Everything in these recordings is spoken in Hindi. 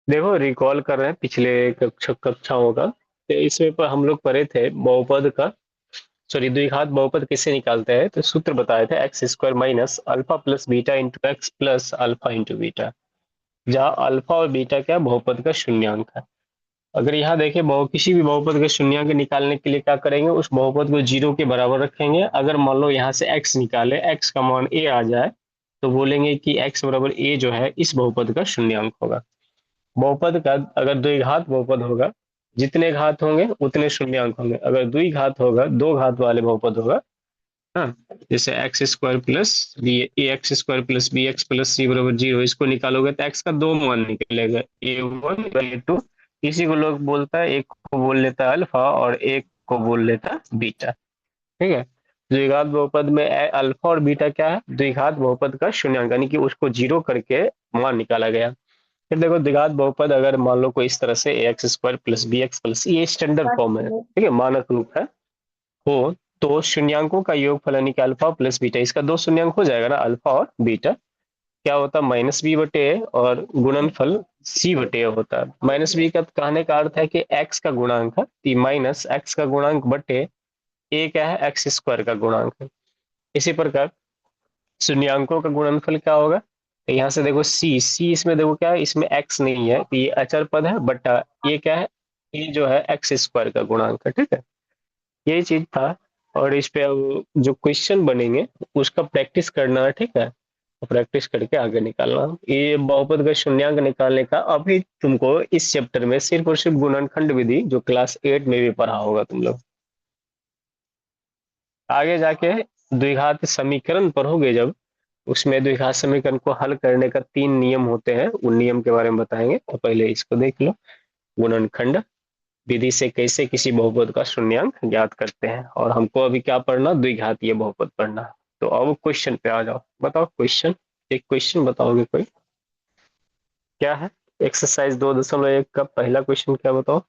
देखो रिकॉल कर रहे हैं पिछले कक्षाओं का। तो इसमें पर हम लोग पढ़े थे बहुपद का, सॉरी द्विघात बहुपद कैसे निकालते हैं। तो सूत्र बताए थे x square minus alpha plus beta into x plus alpha into beta, जहाँ अल्फा और बीटा क्या बहुपद का शून्यंक है। अगर यहाँ देखें बहु किसी भी बहुपद का शून्यंक निकालने के लिए क्या करेंगे, उस बहुपद को जीरो के बराबर रखेंगे। अगर मान लो यहाँ से एक्स निकाले, एक्स का मान ए आ जाए, तो बोलेंगे कि एक्स बराबर ए जो है इस बहुपद का शून्यंक होगा। बहुपद का अगर द्विघात बहुपद होगा, जितने घात होंगे उतने शून्यंक होंगे। अगर द्विघात होगा, दो घात वाले बहुपद होगा, हाँ, जैसे x square plus b, a x square plus b x plus c बराबर जीरो, इसको निकालोगे तो एक्स का दो मान निकलेगा, ए वन ए टू। इसी को लोग बोलता है, एक को बोल लेता है अल्फा और एक को बोल लेता है बीटा। ठीक है। द्विघात बहुपद में अल्फा और बीटा क्या है, द्विघात बहुपद का शून्यंक, यानी कि उसको जीरो करके मान निकाला गया। फिर देखो द्विघात बहुपद अगर मान लो कोई इस तरह से a x square plus b x plus, ये स्टैंडर्ड फॉर्म है, ठीक है, मानक रूप है, हो तो शून्यंकों का योगफल यानी कि अल्फा प्लस बीटा, इसका दो शून्यंक हो जाएगा ना, अल्फा और बीटा। क्या होता है, माइनस बी बटे ए, और गुणनफल सी बटे ए होता है। माइनस बी का कहने का अर्थ है कि एक्स का गुणांक है, माइनस एक्स का गुणांक बटे ए क्या है, एक्स स्क्वायर का गुणांक है। इसी प्रकार शून्यंकों का गुणनफल क्या होगा, तो यहाँ से देखो सी सी, इसमें देखो क्या है, इसमें एक्स नहीं है, तो ये अचर पद है, बटा ये क्या है, ये जो है एक्स स्क्वायर का गुणांक है। ठीक है, यही चीज था। और इस पे अब जो क्वेश्चन बनेंगे उसका प्रैक्टिस करना है, ठीक है, प्रैक्टिस करके आगे निकालना। ये बहुपद का शून्यंक निकालने का अभी तुमको इस चैप्टर में सिर्फ और सिर्फ गुणनखंड विधि, जो क्लास 8 में भी पढ़ा होगा तुम लोग, आगे जाके द्विघात समीकरण पढ़ोगे जब, उसमें द्विघात समीकरण को हल करने का तीन नियम होते हैं, उन नियम के बारे में बताएंगे। तो पहले इसको देख लो, गुणनखंड विधि से कैसे किसी बहुपद का शून्यंक ज्ञात करते हैं। और हमको अभी क्या पढ़ना, द्विघातीय बहुपद पढ़ना। तो अब क्वेश्चन पे आ जाओ, बताओ क्वेश्चन, एक क्वेश्चन बताओगे कोई, क्या है, एक्सरसाइज 2.1 का पहला क्वेश्चन क्या, बताओ।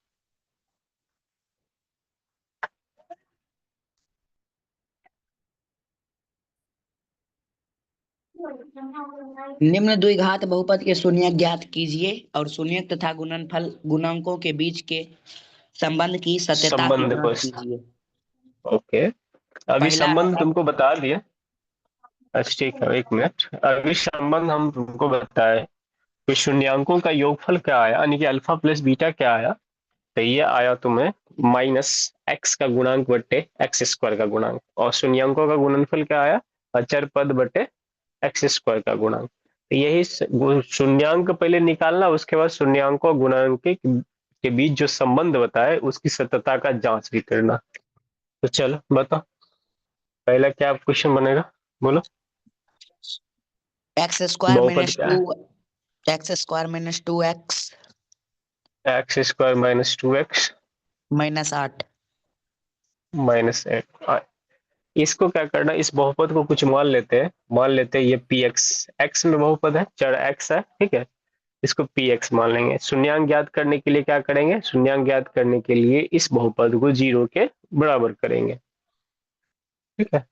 निम्न द्विघात बहुपद के शून्यक ज्ञात कीजिए और शून्यक तथा गुणनफल गुणांकों के बीच के संबंध की सत्यता की संबंध को, जांच कीजिए। ओके, अभी पहला संबंध है तुमको बता दिया। अच्छा ठीक है, एक मिनट, अभी संबंध हम तुमको बताए कि शून्यंकों का योगफल क्या आया, यानी कि अल्फा प्लस बीटा क्या आया, तो ये आया तुम्हें माइनस एक्स का गुणांक बट्टे एक्स स्क्वायर का गुणांक, और शून्यंकों का गुणनफल क्या आया, अचर पद बटे एक्स स्क्वायर का गुणांक। तो यही शून्यंक पहले निकालना, उसके बाद शून्यंक और गुणांक के बीच जो संबंध बताए उसकी सत्यता का जांच भी करना। तो चलो बताओ, पहला क्या क्वेश्चन बनेगा, बोलो। एक्स स्क्वायर बहुपद माइनस क्या टू है, X square minus two X X square minus two X minus 8। Minus eight. इसको क्या करना, इस बहुपद को कुछ मान लेते हैं ये पी एक्स, एक्स में बहुपद है, चर एक्स है, ठीक है, इसको पी एक्स मान लेंगे। शून्यंक ज्ञात करने के लिए क्या करेंगे, शून्यंक ज्ञात करने के लिए इस बहुपद को जीरो के बराबर करेंगे। ठीक है,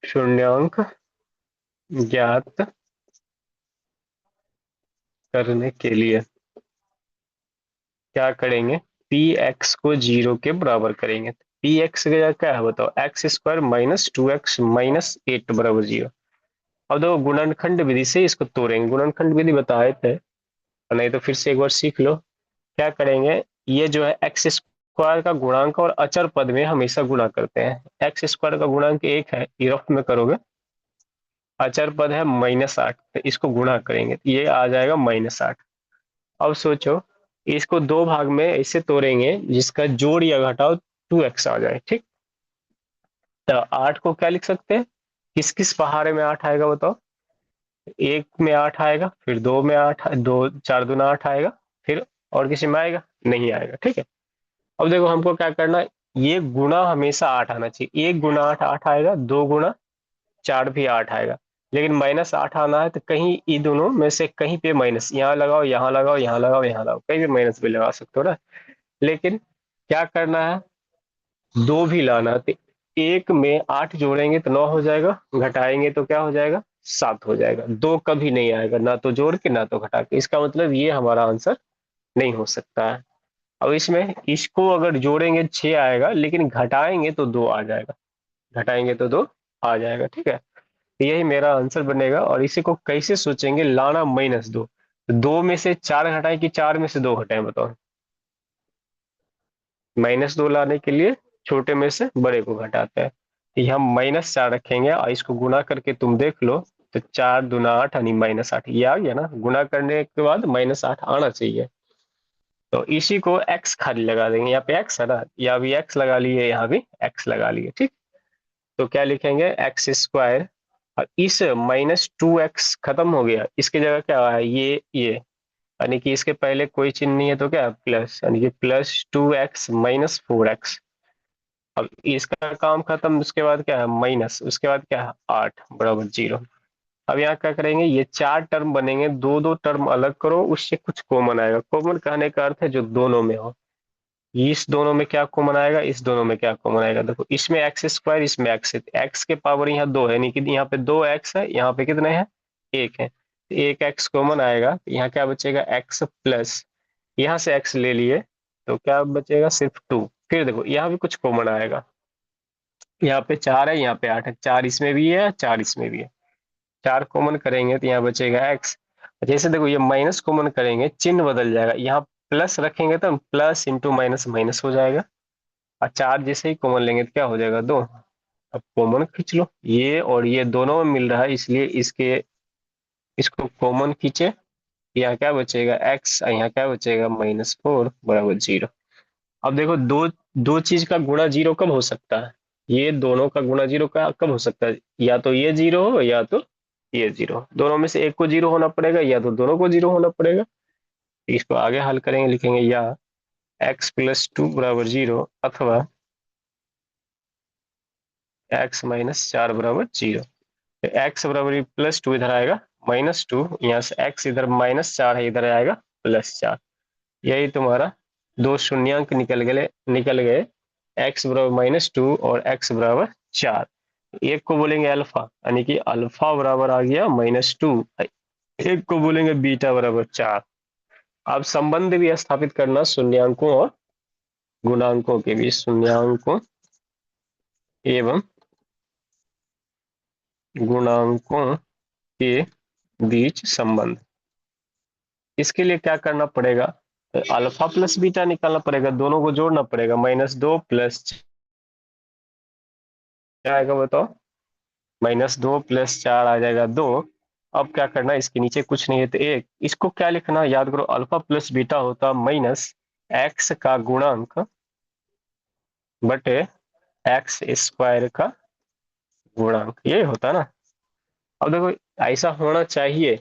शून्यंक ज्ञात करने के लिए क्या करेंगे, पी एक्स को जीरो के बराबर करेंगे। पी एक्स का जगह क्या है बताओ, X square minus two X minus eight बराबर जीरो। अब देखो गुणनखंड विधि से इसको तोड़ेंगे, गुणनखंड विधि बताए थे, नहीं तो फिर से एक बार सीख लो। क्या करेंगे, ये जो है एक्स स्क्वायर का गुणांक और अचर पद में हमेशा गुणा करते हैं। एक्स स्क्वायर का गुणांक एक है, ये रफ में करोगे, अचर पद है माइनस आठ, तो इसको गुणा करेंगे तो ये आ जाएगा माइनस आठ। अब सोचो, इसको दो भाग में ऐसे तोड़ेंगे जिसका जोड़ या घटाव टू एक्स आ जाए, ठीक। तो आठ को क्या लिख सकते हैं, किस किस पहाड़े में आठ आएगा बताओ, एक में आठ आएगा, फिर दो में आठ, दो चार दूना आठ आएगा, फिर और किसी में आएगा नहीं आएगा, ठीक है। अब देखो हमको क्या करना है, ये गुणा हमेशा आठ आना चाहिए, एक गुना आठ आठ आएगा, दो गुना चार भी आठ आएगा, लेकिन माइनस आठ आना है तो कहीं इन दोनों में से कहीं पे माइनस, यहाँ लगाओ यहाँ लगाओ यहाँ लगाओ यहाँ लगाओ, कहीं भी माइनस भी लगा सकते हो ना। लेकिन क्या करना है, दो भी लाना है, तो एक में आठ जोड़ेंगे तो नौ हो जाएगा, घटाएंगे तो क्या हो जाएगा, 7 हो जाएगा। 2 कभी नहीं आएगा, ना तो जोड़ के ना तो घटा के। इसका मतलब ये हमारा आंसर नहीं हो सकता है। अब इसमें इसको अगर जोड़ेंगे 6 आएगा, लेकिन घटाएंगे तो 2 आ जाएगा, घटाएंगे तो 2 आ जाएगा। ठीक है, तो यही मेरा आंसर बनेगा। और इसी को कैसे सोचेंगे, लाना -2, 2 में से 4 घटाएं कि 4 में से 2 घटाएं, बताओ। -2 लाने के लिए छोटे में से बड़े को घटाते हैं। ये हम -4 रखेंगे और इसको गुना करके तुम देख लो, तो 4 दूना 8 यानी -8, ये आ गया ना। गुना करने के बाद -8 आना चाहिए। तो इसी को x खाली लगा देंगे, यहाँ पे x है ना, यहाँ भी x लगा लिए, यहाँ भी x लगा लिए। ठीक, तो क्या लिखेंगे, एक्स स्क्वायर। और इस -2x खत्म हो गया, इसकी जगह क्या है, ये यानी कि इसके पहले कोई चिन्ह नहीं है, तो क्या प्लस, यानी कि +2x - 4x। अब इसका काम खत्म, उसके बाद क्या है माइनस, उसके बाद क्या है 8 बराबर 0। अब यहाँ क्या करेंगे, ये 4 टर्म बनेंगे, दो दो टर्म अलग करो, उससे कुछ कॉमन आएगा। कॉमन कहने का अर्थ है जो दोनों में हो। इस दोनों में क्या कॉमन आएगा, इस दोनों में क्या कॉमन आएगा, देखो इसमें एक्स स्क्वायर, इसमें एक्स है, एक्स के पावर यहाँ 2 है, यानी कि यहाँ पे 2x है, यहाँ पे कितने हैं, 1 है। एक एक्स कॉमन आएगा, यहाँ क्या बचेगा, एक्स प्लस, यहाँ से एक्स ले लिए तो क्या बचेगा, सिर्फ 2। फिर देखो यहाँ भी कुछ कॉमन आएगा, यहाँ पे 4 है, यहाँ पे 8 है, 4 इसमें भी है, 4 इसमें भी है। 4 कॉमन करेंगे तो यहाँ बचेगा एक्स। जैसे देखो ये माइनस कॉमन करेंगे, चिन्ह बदल जाएगा, यहाँ प्लस रखेंगे तो प्लस इंटू माइनस माइनस हो जाएगा। और 4 जैसे ही कॉमन लेंगे तो क्या हो जाएगा, 2। अब कॉमन खींच लो, ये और ये दोनों में मिल रहा है, इसलिए इसको कॉमन खींचे। यहाँ क्या बचेगा, एक्स, यहाँ क्या बचेगा, -4 बराबर 0। अब देखो दो दो चीज का गुणा 0 कब हो सकता है, ये दोनों का गुणा 0 का कब हो सकता है, या तो ये 0 हो या तो ये 0 हो। दोनों में से एक को 0 होना पड़ेगा, या तो दोनों को 0 होना पड़ेगा। इसको आगे हल करेंगे, लिखेंगे या x+2 बराबर 0 अथवा x-4 बराबर 0। x बराबर +2 इधर आएगा, -2, यहाँ से x इधर -4 है, इधर आएगा +4। यही तुम्हारा दो शून्यांक निकल गए, x बराबर -2 और x बराबर 4। एक को बोलेंगे अल्फा, यानी कि अल्फा बराबर आ गया -2, एक को बोलेंगे बीटा बराबर 4। अब संबंध भी स्थापित करना शून्यांकों और गुणांकों के बीच, शून्यांकों एवं गुणांकों के बीच संबंध। इसके लिए क्या करना पड़ेगा, अल्फा प्लस बीटा निकालना पड़ेगा, दोनों को जोड़ना पड़ेगा। -2 प्लस क्या आएगा बताओ, -2 + 4 आ जाएगा 2। अब क्या करना, इसके नीचे कुछ नहीं है तो 1। इसको क्या लिखना, याद करो, अल्फा प्लस बीटा होता -x का गुणांक बटे x² का गुणांक, ये होता ना। अब देखो ऐसा होना चाहिए,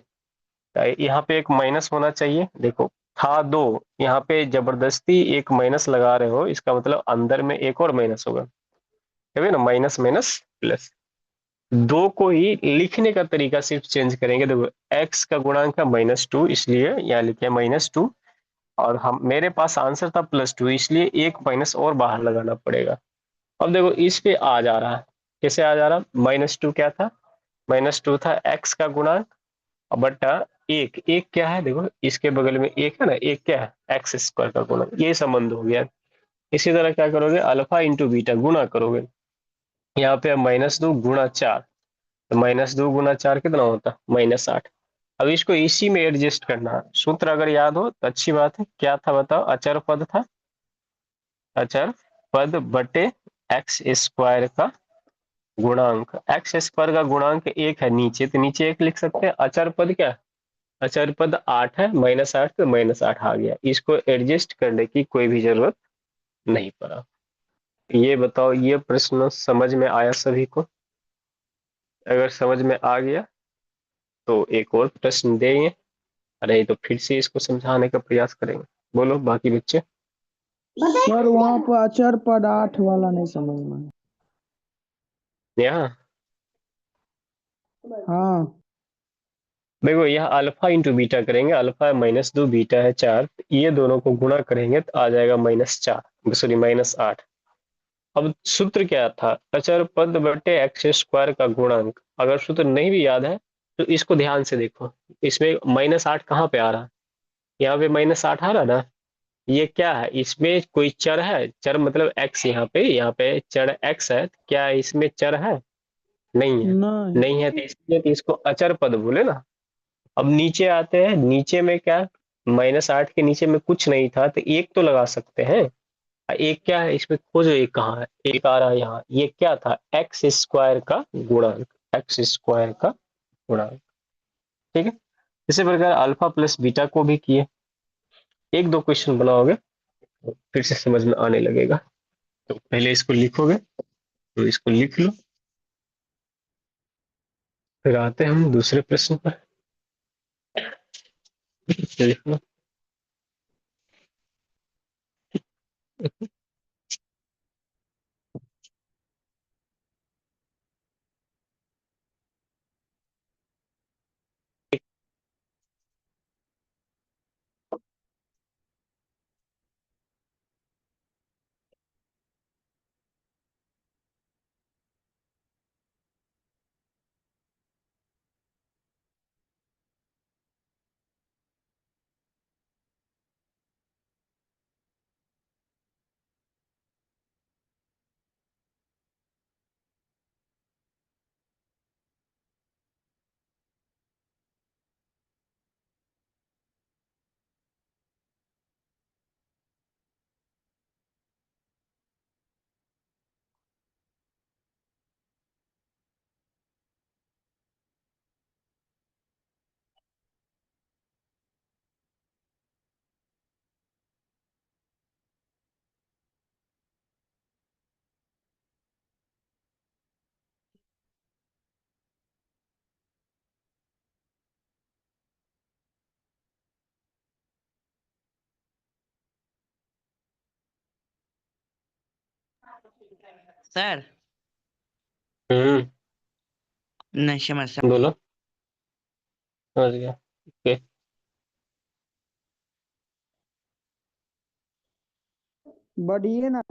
यहाँ पे एक माइनस होना चाहिए। देखो था 2, यहाँ पे जबरदस्ती एक माइनस लगा रहे हो, इसका मतलब अंदर में एक और माइनस होगा, है ना, माइनस माइनस प्लस। 2 को ही लिखने का तरीका सिर्फ चेंज करेंगे। देखो x का गुणांक है -2, इसलिए यहाँ लिखे -2, और हम मेरे पास आंसर था +2, इसलिए एक माइनस और बाहर लगाना पड़ेगा। अब देखो इस पे आ जा रहा है, कैसे आ जा रहा, -2 क्या था, -2 था x का गुणांक, और बट्टा एक, एक क्या है, देखो इसके बगल में एक है ना, एक क्या है, x² का गुणा, ये संबंध हो गया। इसी तरह क्या करोगे, अल्फा इंटू बीटा गुणा करोगे, यहाँ पे -2 गुणा 4, तो -2 गुणा 4 कितना होता, -8। अब इसको इसी में एडजस्ट करना, सूत्र अगर याद हो तो अच्छी बात है, क्या था बताओ, अचर पद था, अचर पद बटे x² का गुणांक। x² का गुणांक 1 है नीचे, तो नीचे 1 लिख सकते हैं। अचर पद क्या, अचर पद 8 है, -8 तो -8 आ गया, इसको एडजस्ट करने की कोई भी जरूरत नहीं पड़ा। ये बताओ, ये प्रश्न समझ में आया सभी को? अगर समझ में आ गया तो एक और प्रश्न देंगे, नहीं तो फिर से इसको समझाने का प्रयास करेंगे। बोलो बाकी बच्चे। सर वहाँ पर अचर पद 8 वाला नहीं समझ में। यहाँ हाँ देखो, यह अल्फा इंटू बीटा करेंगे, अल्फा है -2, बीटा है 4, ये दोनों को गुणा करेंगे तो आ जाएगा -4, सॉरी -8। अब सूत्र क्या था, अचर पद बटे x² का गुणांक। अगर सूत्र नहीं भी याद है तो इसको ध्यान से देखो, इसमें -8 कहाँ पे आ रहा है? यहाँ पे -8 आ रहा ना। ये क्या है, इसमें कोई चर है? चर मतलब x, यहाँ पे चर x है, क्या इसमें चर है? नहीं है। नहीं। नहीं है तो इसलिए तो इसको अचर पद बोले ना। अब नीचे आते हैं, नीचे में क्या? -8 के नीचे में कुछ नहीं था तो एक तो लगा सकते हैं। एक क्या है इसमें, खोजो एक कहाँ है, एक आ रहा है यहाँ, ये क्या था? एक्स स्क्वायर का गुणा, एक्स स्क्वायर का गुणा। ठीक है। इसी प्रकार अल्फा प्लस बीटा को भी किए, एक दो क्वेश्चन बनाओगे तो फिर से समझ में आने लगेगा। तो पहले इसको लिखोगे, तो इसको लिख लो, फिर आते हैं हम दूसरे प्रश्न पर। लिख लो। सर हम्म। नहीं समझ सर। बोलो। समझ गया। ओके। बढ़िए ना।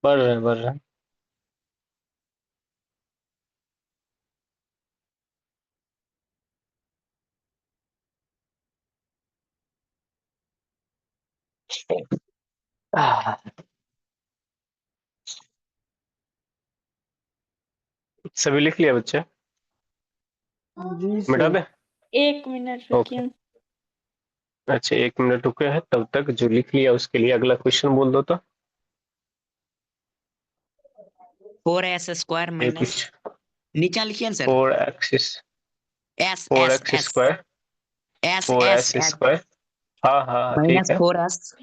बढ़ रहे हैं, बढ़ रहे हैं। आह, सभी लिख लिया बच्चे? जी मिटा सर। दे। 1 मिनट ओके। रुकिए। अच्छा, 1 मिनट रुके हैं, तब तक जो लिख लिया उसके लिए अगला क्वेश्चन बोल दो तो। 4s² ये माइनस, कुछ नीचे लिखिए ना sir. 4x, S four S x S square S four S S S square हाँ हाँ हाँ, ठीक माइनस है। 4s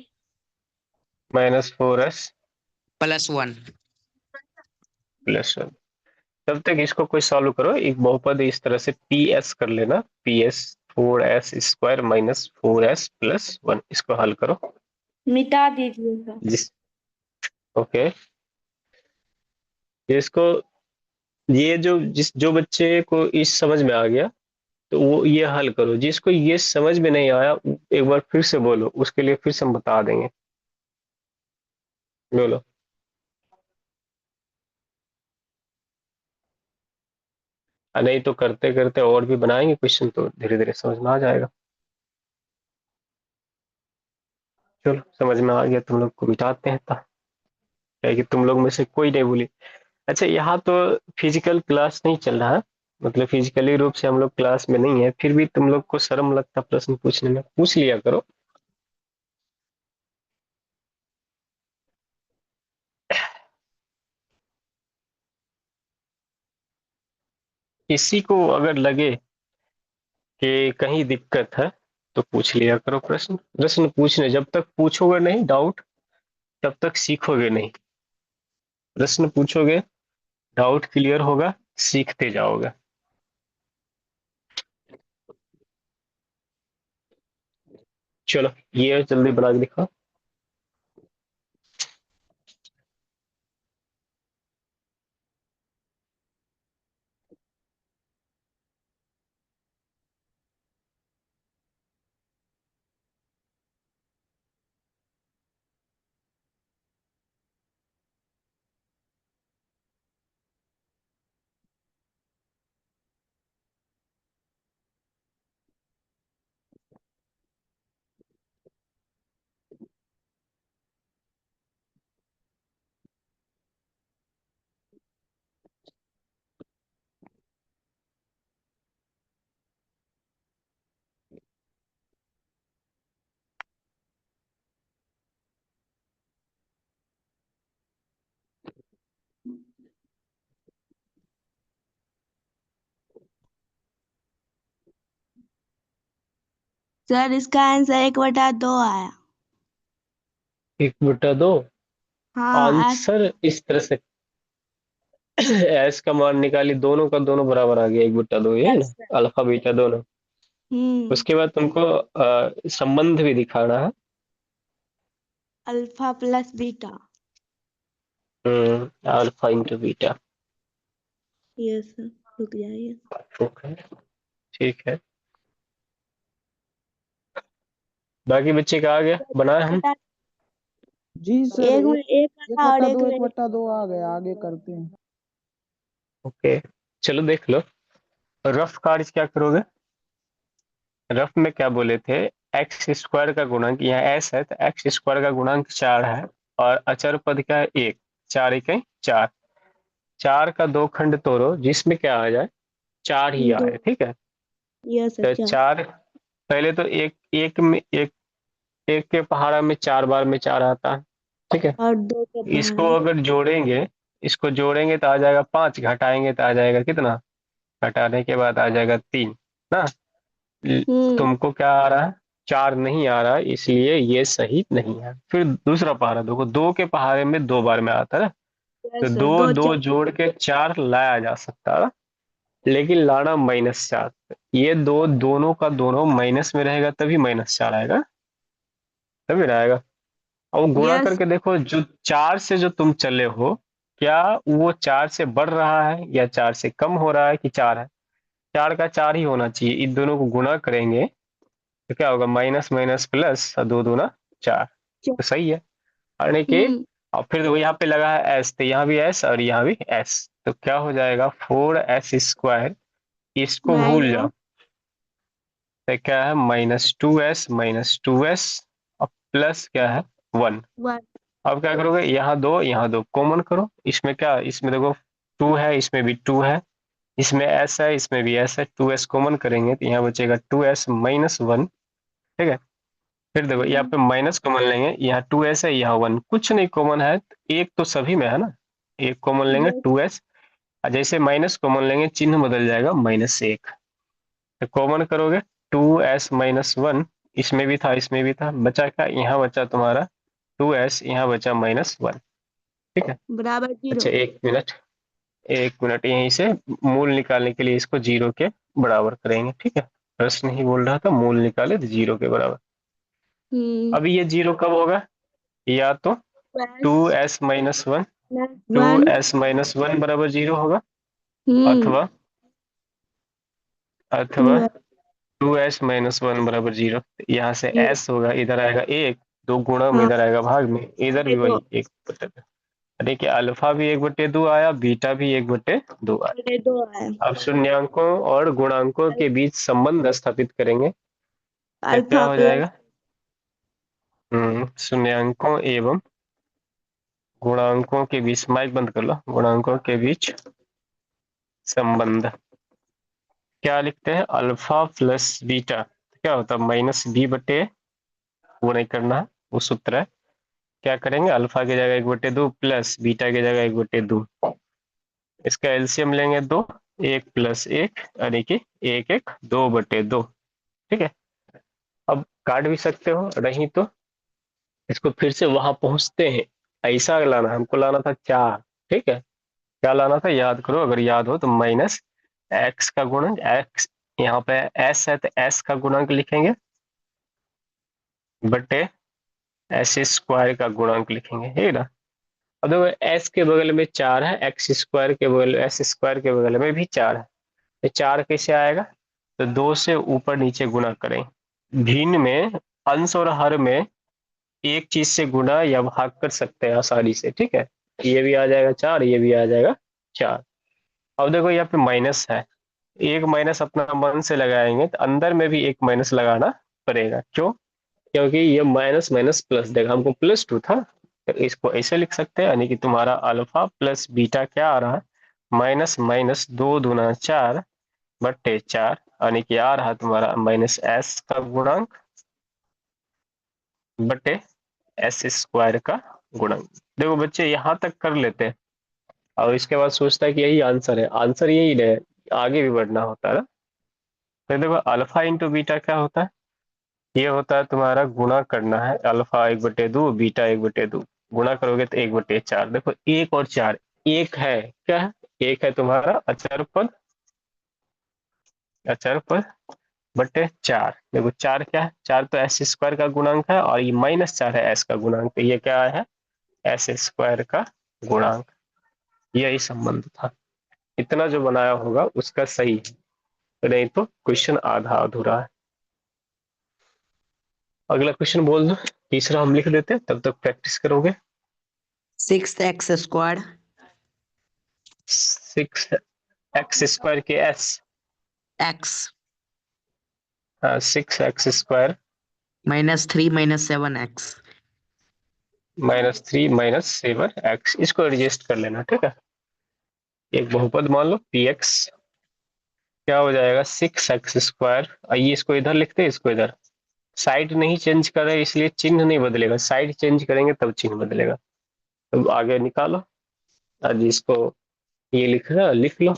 -4s +1। +1। तब तक इसको कोई सॉल्व करो, एक बहुपद इस तरह से पी एस कर लेना, पी एस 4s² -4s+1, इसको हल करो। मिटा दीजिएगा। जिस ओके, इसको, ये जो बच्चे को इस समझ में आ गया तो वो ये हल करो, जिसको ये समझ में नहीं आया एक बार फिर से बोलो, उसके लिए फिर से हम बता देंगे। बोलो। नहीं तो करते करते और भी बनाएंगे क्वेश्चन, तो धीरे धीरे समझ में आ जाएगा। चलो, समझ में आ गया तुम लोग को, मिटाते हैं था, क्या है कि तुम लोग में से कोई नहीं भूली। अच्छा, यहाँ तो फिजिकल क्लास नहीं चल रहा है, मतलब फिजिकली रूप से हम लोग क्लास में नहीं है, फिर भी तुम लोग को शर्म लगता प्रश्न पूछने में, पूछ लिया करो। किसी को अगर लगे कि कहीं दिक्कत है तो पूछ लिया करो प्रश्न, प्रश्न पूछने, जब तक पूछोगे नहीं डाउट तब तक सीखोगे नहीं। प्रश्न पूछोगे, डाउट क्लियर होगा, सीखते जाओगे। चलो, ये जल्दी बना के दिखाओ। सर इसका आंसर 1/2 आया। 1/2। हाँ आंसर इस तरह से एस का मान निकाली, दोनों का दोनों बराबर आ गया, 1/2, ये है यस ना, सर। अल्फा बीटा दोनों। हम्म। उसके बाद तुमको संबंध भी दिखाना है। Alpha plus beta. Alpha into beta. Yes sir. रुक जाइए। ओके, ठीक है। बाकी बच्चे का आ गया, बनाए हम। बता। जी सर, एक में एक एक वाला और बट्टा एक दो में एक बट्टा दो आ गया, आगे करते हैं। ओके, चलो देख लो। रफ कार्य क्या करोगे? रफ में क्या बोले थे? एक्स स्क्वायर का गुणांक, यहाँ एस है तो एक्स स्क्वायर का गुणांक 4 है, और अचर पद क्या है? 1। 4 1 4। 4 का दो खंड तोड़ो जिसमें क्या आ जाए? 4 ही दो। आए, ठीक है। यस सर तो चार। 4, पहले तो एक एक में एक, एक के पहाड़ा में 4 बार में 4 आता है, ठीक है। और दो के इसको पहाड़ा। अगर जोड़ेंगे, इसको जोड़ेंगे तो आ जाएगा 5, घटाएंगे तो आ जाएगा कितना? घटाने के बाद आ जाएगा 3 ना। हम्म। तुमको क्या आ रहा है? 4 नहीं आ रहा है, इसलिए ये सही नहीं है। फिर दूसरा पहाड़ा देखो, 2 के पहाड़े में 2 बार में आता है, तो यस सर दो दो दो चार। जोड़ के 4 लाया जा सकता है, लेकिन लाना -4। ये दो दोनों का दोनों माइनस में रहेगा तभी -4 आएगा, तभी ना आएगा। अब गुणा यस। करके देखो, जो 4 से जो तुम चले हो, क्या वो 4 से बढ़ रहा है या 4 से कम हो रहा है कि 4 है? 4 का 4 ही होना चाहिए। इन दोनों को गुणा करेंगे तो क्या होगा? माइनस माइनस प्लस, और 2 दूना 4। चार। तो सही है। यानी कि, हम्म। और फिर वो यहाँ पे लगा है एस, तो यहाँ भी एस और यहाँ भी एस, तो क्या हो जाएगा? 4s²। इसको भूल माइनस जाओ, तो क्या है? -2s और प्लस क्या है? 1। 1। अब क्या करोगे? यहाँ दो कॉमन करो। इसमें क्या, इसमें देखो 2 है, इसमें भी 2 है, इसमें एस है, इसमें भी एस है, 2s कॉमन करेंगे तो यहाँ बचेगा 2s-1, ठीक है। फिर देखो यहाँ पे माइनस कॉमन लेंगे, यहाँ 2s है, यहाँ 1, कुछ नहीं कॉमन है, एक तो सभी में है ना, एक कॉमन लेंगे यस। 2s, और जैसे माइनस कॉमन लेंगे चिन्ह बदल जाएगा -1। तो कॉमन करोगे 2s-1, इसमें भी था, इसमें भी था, बचा क्या? यहाँ बचा तुम्हारा 2s, यहाँ बचा -1, ठीक है। बराबर अच्छा, 0। 1 मिनट, 1 मिनट, यहीं से मूल निकालने के लिए इसको 0 के बराबर करेंगे, ठीक है। प्रश्न ही बोल रहा था मूल निकाले तो 0 के बराबर। हम्म। अभी ये 0 कब होगा? या तो plus 2s-1, plus two 1। S minus one बराबर 0 होगा, हम्म। अथवा टू अथवा है। 2s-1 बराबर 0। यहाँ से जीरो। s होगा, इधर आएगा 1, 2 गुणा में हाँ। इधर आएगा भाग में, इधर भी दो। वही 1/2। देखिए अल्फा भी 1/2 आया, बीटा भी 1/2 आया। बटे 2 है। अब शून्यांकों और गुणांकों के बीच संबंध स्थापित करेंगे, तो क्या अल्फा हो प्लस। जाएगा? शून्यांकों एवं गुणांकों के बीच, माइक बंद कर लो, गुणांकों के बीच संबंध क्या लिखते हैं? अल्फा प्लस बीटा क्या होता है? -b/, वो नहीं करना है, वो सूत्र है। क्या करेंगे? अल्फा की जगह 1/2 प्लस बीटा की जगह 1/2, इसका एलसीएम लेंगे 2, 1 + 1 यानी कि 1 1 2/2, ठीक है। अब काट भी सकते हो, नहीं तो इसको फिर से वहां पहुंचते हैं, ऐसा लाना है, हमको लाना था 4, ठीक है। क्या लाना था याद करो, अगर याद हो तो -x का गुणक, x यहाँ पे s है तो s का गुणक लिखेंगे, बटे s² का गुणक लिखेंगे, है ना। अब देखो s के बगल में 4 है, x² के बगल s² के बगल में भी 4 है, तो 4 कैसे आएगा? तो 2 से ऊपर नीचे गुणा करें, भिन्न में, अंश और हर में एक चीज से गुणा या भाग कर सकते हैं आसानी से, ठीक है। ये भी आ जाएगा 4, ये भी आ जाएगा 4। अब देखो यहाँ पे माइनस है, एक माइनस अपना मन से लगाएंगे तो अंदर में भी एक माइनस लगाना पड़ेगा, क्यों? क्योंकि ये माइनस माइनस प्लस देगा, हमको +2 था, तो इसको ऐसे लिख सकते हैं, यानी कि तुम्हारा अल्फा प्लस बीटा क्या आ रहा है? माइनस माइनस 2 दूना 4/4, यानी कि आ रहा तुम्हारा -s का गुणांक बटे s² का गुणक। देखो बच्चे यहाँ तक कर लेते हैं, और इसके बाद सोचता है कि यही आंसर है, आंसर यही है, आगे भी बढ़ना होता है ना। तो देखो अल्फा इंटू बीटा क्या होता है? ये होता है तुम्हारा गुणा करना है, अल्फा 1/2 बीटा 1/2, गुणा करोगे तो 1/4। देखो 1 और 4, एक है क्या है, एक है तुम्हारा अचर पद, अचर पद बटे 4। देखो 4 क्या है, 4 तो एस स्क्वायर का गुणांक है, और ये -4 है एस का गुणांक, तो ये क्या है, एस स्क्वायर का गुणांक। यही संबंध था, इतना जो बनाया होगा उसका सही है, नहीं तो क्वेश्चन आधा अधूरा है। अगला क्वेश्चन बोल दो, तीसरा हम लिख देते हैं, तब तक प्रैक्टिस करोगे। 6x² 6x² के S, x 6x² -3 -7x -3 -7x, इसको एडजस्ट कर लेना, ठीक है। एक बहुपद मान लो पी एक्स, क्या हो जाएगा 6x², आइए इसको इधर लिखते हैं, इसको इधर, साइड नहीं चेंज कर रहे इसलिए चिन्ह नहीं बदलेगा, साइड चेंज करेंगे तब चिन्ह बदलेगा। तो आगे निकालो, आज इसको ये लिख लो।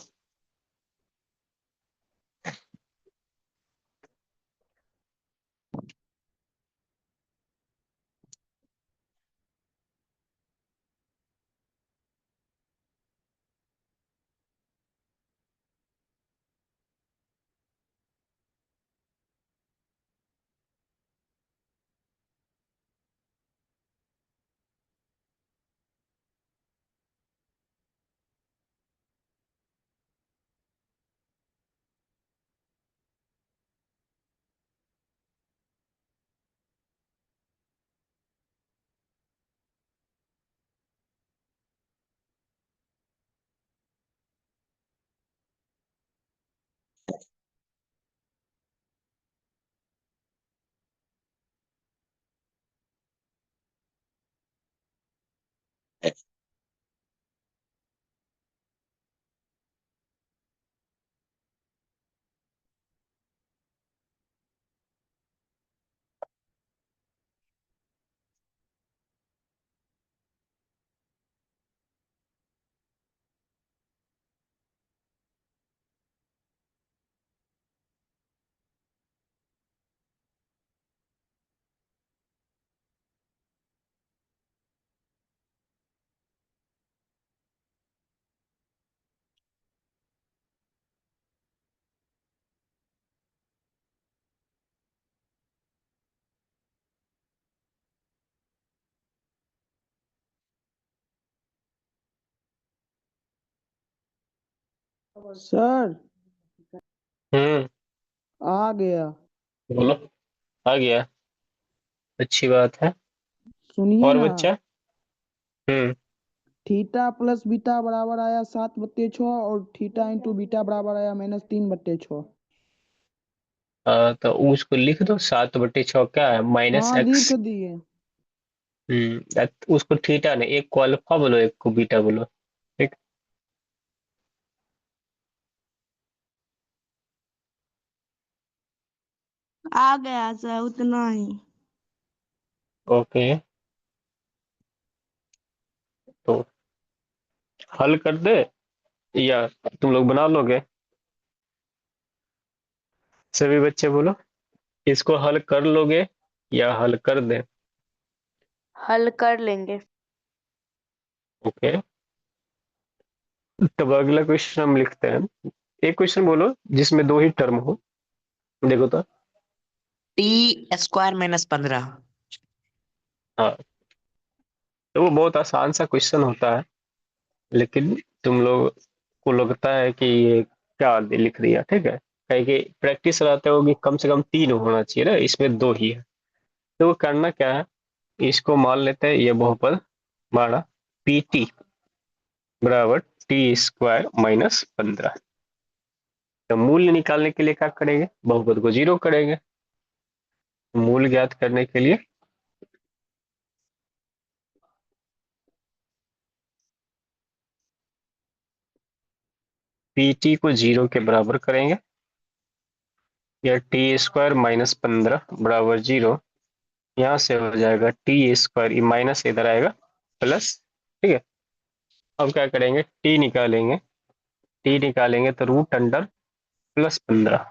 सर हम्म, आ गया। बोलो, आ गया, अच्छी बात है। सुनिए और ना, बच्चा, हम्म, थीटा प्लस बीटा बराबर आया 7/6, और थीटा इंटू बीटा बराबर आया -3/6। तो उसको लिख दो, 7/6 क्या है, हाँ -x। लिख दिए। उसको थीटा ने, एक को अल्फा बोलो एक को बीटा बोलो, ठीक। आ गया सर, उतना ही। ओके, तो हल कर दे या तुम लोग बना लोगे, सभी बच्चे बोलो, इसको हल कर लोगे या हल कर दे। हल कर लेंगे। ओके, तब अगला क्वेश्चन हम लिखते हैं। एक क्वेश्चन बोलो जिसमें दो ही टर्म हो, देखो तो। t² -15 हाँ, तो वो बहुत आसान सा क्वेश्चन होता है, लेकिन तुम लोग को लगता है कि ये क्या लिख दिया, ठीक है, कहीं कि प्रैक्टिस रहते हो कि कम से कम 3 होना चाहिए ना, इसमें 2 ही है। तो वो करना क्या है, इसको मान लेते हैं, ये बहुपद माना पी टी बराबर t² -15। तो मूल्य निकालने के लिए क्या करेंगे, बहुपद को 0 करेंगे। मूल्य ज्ञात करने के लिए पी टी को 0 के बराबर करेंगे, या t² -15 = 0। यहाँ से हो जाएगा t², ये माइनस इधर आएगा प्लस, ठीक है। अब क्या करेंगे, टी निकालेंगे, टी निकालेंगे तो √अंडर +15,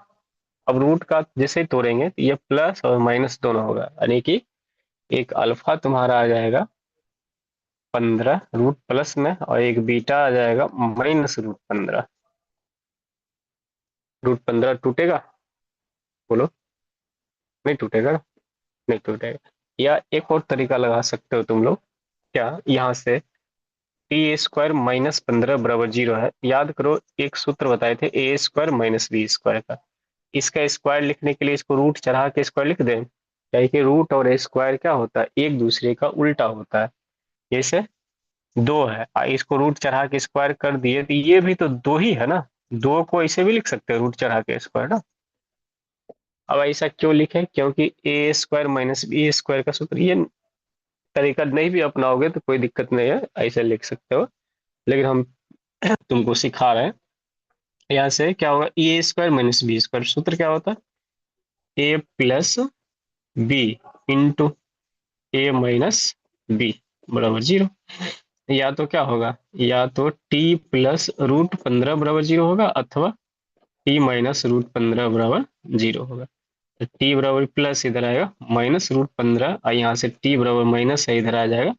अब रूट का जैसे ही तोड़ेंगे तो ये प्लस और माइनस दोनों होगा, यानी कि एक अल्फा तुम्हारा आ जाएगा 15 रूट प्लस में, और एक बीटा आ जाएगा माइनस रूट 15। रूट 15 टूटेगा? बोलो। नहीं टूटेगा ना? नहीं टूटेगा। या एक और तरीका लगा सकते हो तुम लोग, क्या यहाँ से टी स्क्वायर माइनस 15 बराबर 0 है। याद करो एक सूत्र बताए थे ए स्क्वायर माइनस बी स्क्वायर का। इसका स्क्वायर लिखने के लिए इसको रूट चढ़ा के स्क्वायर लिख दें, क्या कि रूट और स्क्वायर क्या होता है, एक दूसरे का उल्टा होता है। जैसे 2 है, इसको रूट चढ़ा के स्क्वायर कर दिए तो ये भी तो 2 ही है ना। 2 को ऐसे भी लिख सकते हैं रूट चढ़ा के स्क्वायर ना। अब ऐसा क्यों लिखे, क्योंकि ए स्क्वायर माइनस बी स्क्वायर का सूत्र, ये तरीका नहीं भी अपनाओगे तो कोई दिक्कत नहीं है, ऐसे लिख सकते हो। लेकिन हम तुमको सिखा रहे हैं। यहाँ से क्या होगा, ए स्क्वायर माइनस बी स्क्वायर सूत्र क्या होता है, ए प्लस बी इंटू ए माइनस बी बराबर 0। या तो क्या होगा, या तो टी प्लस रूट 15 बराबर 0 होगा, अथवा टी माइनस रूट 15 बराबर 0 होगा। तो टी बराबर प्लस इधर आएगा माइनस रूट 15, और यहाँ से टी बराबर माइनस है इधर आ जाएगा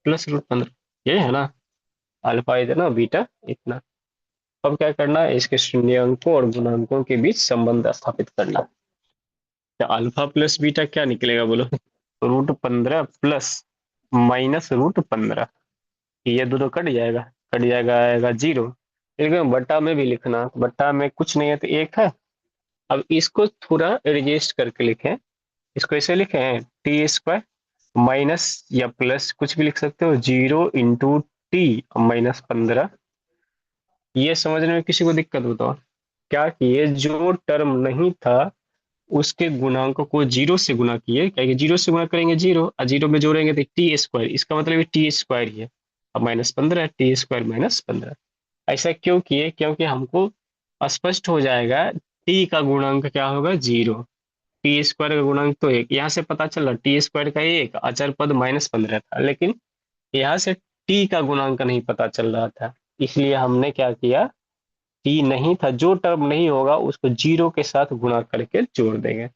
प्लस रूट 15। ये है ना, अल्फा इतना बीटा इतना। अब क्या करना है, इसके शून्यंकों और गुणांकों के बीच संबंध स्थापित करना। तो अल्फा प्लस बीटा क्या निकलेगा बोलो, रूट 15 प्लस माइनस रूट 15। ये दोनों कट जाएगा, कट जाएगा आएगा 0। लेकिन बट्टा में भी लिखना, बट्टा में कुछ नहीं है तो 1 है। अब इसको थोड़ा एडजस्ट करके लिखें, इसको ऐसे लिखें टी स्क्वायर माइनस या प्लस कुछ भी लिख सकते हो 0 इंटू टी माइनस 15। ये समझने में किसी को दिक्कत बताओ, क्या किए जो टर्म नहीं था उसके गुणांक को 0 से गुना किए, क्या 0 से गुना करेंगे 0, और 0 में जोड़ेंगे तो टी स्क्वायर, इसका मतलब टी स्क्वायर ही है। अब माइनस 15 टी स्क्वायर माइनस 15। ऐसा क्यों किए, क्योंकि हमको स्पष्ट हो जाएगा टी का गुणांक क्या होगा 0, टी स्क्वायर का गुणांक तो 1। यहाँ से पता चला टी स्क्वायर का 1, अचर पद माइनस 15 था, लेकिन यहाँ से टी का गुणांक नहीं पता चल रहा था, इसलिए हमने क्या किया, टी नहीं था, जो टर्म नहीं होगा उसको 0 के साथ गुणा करके जोड़ देंगे।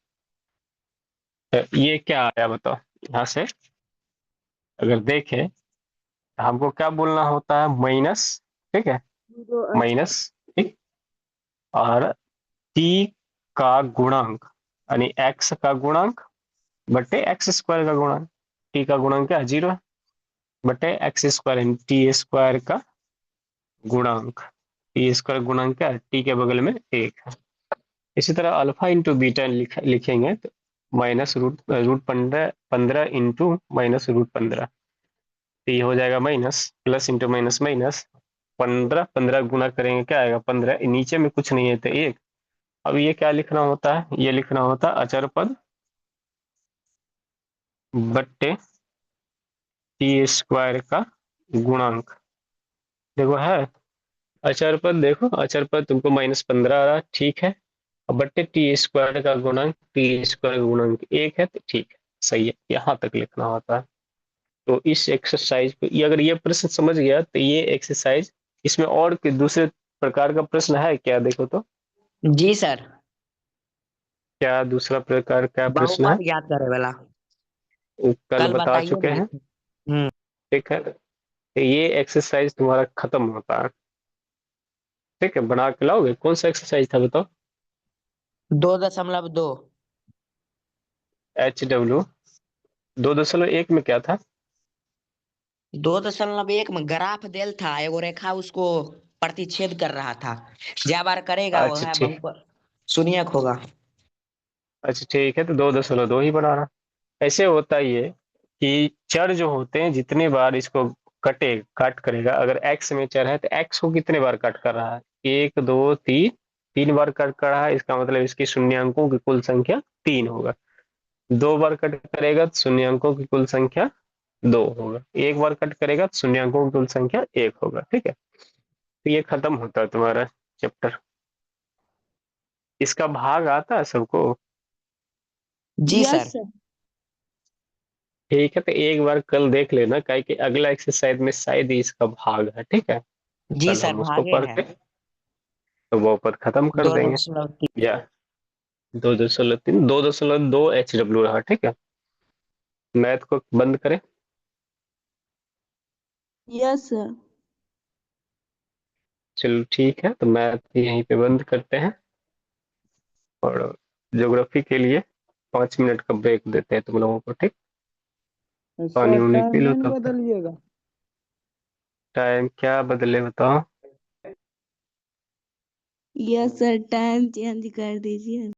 तो ये क्या आया बताओ, यहाँ से अगर देखें तो हमको क्या बोलना होता है, माइनस, ठीक है, माइनस, ठीक, और टी का गुणांक यानी एक्स का गुणांक बटे एक्स स्क्वायर का गुणांक। टी का गुणांक क्या है 0 है, बटे एक्स स्क्वायर यानी टी स्क्वायर का गुणांक। टी स्क्वायर गुणांक क्या है, टी के बगल में 1 है। इसी तरह अल्फा इंटू बीटा लिखेंगे तो minus root root 15 into minus root 15, तो ये हो जाएगा minus plus into minus minus 15, 15 गुना करेंगे क्या आएगा 15, नीचे में कुछ नहीं है तो 1। अब ये क्या लिखना होता है, ये लिखना होता है अचर पद बट्टे टी स्क्वायर का गुणांक। देखो है अचर पद, देखो अचर पद तुमको -15 आ रहा, ठीक है। अब बट्टे टी स्क्वायर का गुणांक, टी स्क्वायर का गुणांक 1 है तो ठीक है, सही है, यहाँ तक लिखना होता है। तो इस एक्सरसाइज को अगर ये प्रश्न समझ गया तो ये एक्सरसाइज, इसमें और दूसरे प्रकार का प्रश्न है क्या, देखो तो जी सर। क्या दूसरा प्रकार का प्रश्न है, बहुपद ज्ञात करे वाला। वो कल कल बता बताइए चुके भी। हैं, ठीक है। तो ये एक्सरसाइज तुम्हारा खत्म होता है, ठीक है, बना के लाओगे। कौन सा एक्सरसाइज था बताओ, 2.2। HW 2.1 में क्या था, 2.1 में ग्राफ देल था, एगो रेखा उसको प्रतिच्छेद कर रहा था। ज्या बार करेगा वो अच्छा है ठीक, बहुपद शून्यक होगा। अच्छा ठीक है, तो 2.2 ही बनाना। ऐसे होता ही है कि चर जो होते हैं जितने बार इसको काट करेगा, अगर एक्स में चर है तो एक्स को कितने बार काट कर रहा है, 1 2 3, 3 बार कट कर रहा है, इसका मतलब इसकी शून्यंकों की कुल संख्या 3 होगा। 2 बार कट करेगा तो शून्यंकों की कुल संख्या 2 होगा। 1 बार कट करेगा तो शून्यंकों की कुल संख्या 1 होगा, ठीक है। तो ये खत्म होता है तुम्हारा चैप्टर। इसका भाग आता है सबको, जी सर। ठीक है। तो एक बार कल देख लेना, काहे कि अगला एक्सरसाइज में शायद ही इसका भाग है, ठीक है। जी कल सर हम उसको भागे है। पढ़ते तो वो पद खत्म कर दो देंगे। दशमलव या 2.3 2.2 HW रहा, ठीक है। मैथ को बंद करें। Yes sir. चलो ठीक है, तो मैथ यहीं पे बंद करते हैं और ज्योग्राफी के लिए 5 मिनट का ब्रेक देते हैं तुम लोगों को, ठीक। पानी सर उनी पी टाइम लो नहीं तब तक। बदलिएगा। टाइम क्या बदले बताओ। यस सर, टाइम चेंज कर दीजिए।